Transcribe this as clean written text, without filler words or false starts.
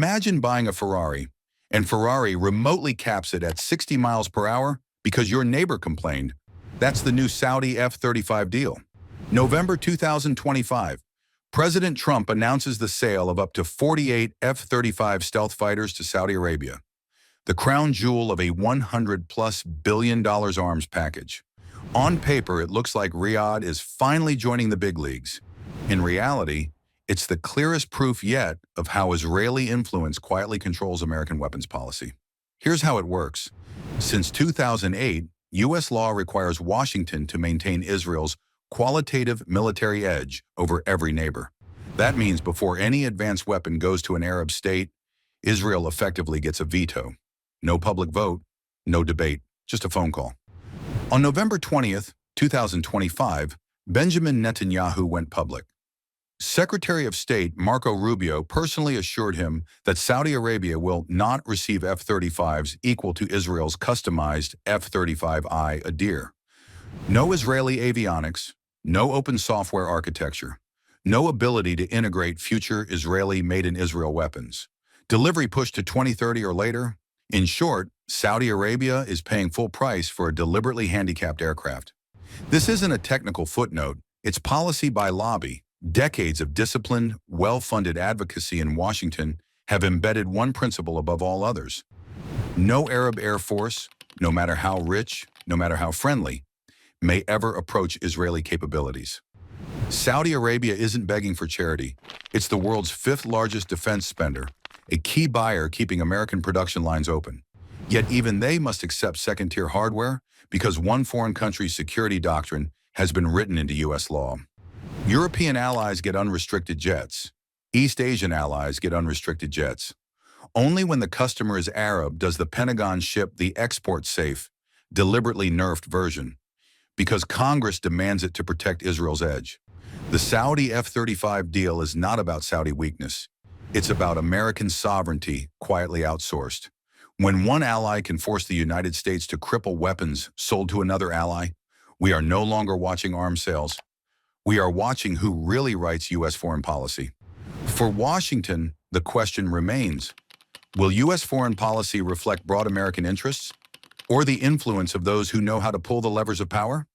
Imagine buying a Ferrari, and Ferrari remotely caps it at 60 miles per hour because your neighbor complained. That's the new Saudi F-35 deal. November 2025, President Trump announces the sale of up to 48 F-35 stealth fighters to Saudi Arabia, the crown jewel of a $100+ billion arms package. On paper, it looks like Riyadh is finally joining the big leagues. In reality, it's the clearest proof yet of how Israeli influence quietly controls American weapons policy. Here's how it works. Since 2008, U.S. law requires Washington to maintain Israel's qualitative military edge over every neighbor. That means before any advanced weapon goes to an Arab state, Israel effectively gets a veto. No public vote, no debate, just a phone call. On November 20th, 2025, Benjamin Netanyahu went public. Secretary of State Marco Rubio personally assured him that Saudi Arabia will not receive F-35s equal to Israel's customized F-35I Adir. No Israeli avionics, no open software architecture, no ability to integrate future Israeli made-in-Israel weapons. Delivery pushed to 2030 or later. In short, Saudi Arabia is paying full price for a deliberately handicapped aircraft. This isn't a technical footnote, it's policy by lobby. Decades of disciplined, well-funded advocacy in Washington have embedded one principle above all others. No Arab air force, no matter how rich, no matter how friendly, may ever approach Israeli capabilities. Saudi Arabia isn't begging for charity. It's the world's fifth largest defense spender, a key buyer keeping American production lines open. Yet even they must accept second-tier hardware because one foreign country's security doctrine has been written into U.S. law. European allies get unrestricted jets. East Asian allies get unrestricted jets. Only when the customer is Arab does the Pentagon ship the export-safe, deliberately nerfed version, because Congress demands it to protect Israel's edge. The Saudi F-35 deal is not about Saudi weakness. It's about American sovereignty quietly outsourced. When one ally can force the United States to cripple weapons sold to another ally, we are no longer watching arms sales. We are watching who really writes U.S. foreign policy. For Washington, the question remains, will U.S. foreign policy reflect broad American interests or the influence of those who know how to pull the levers of power?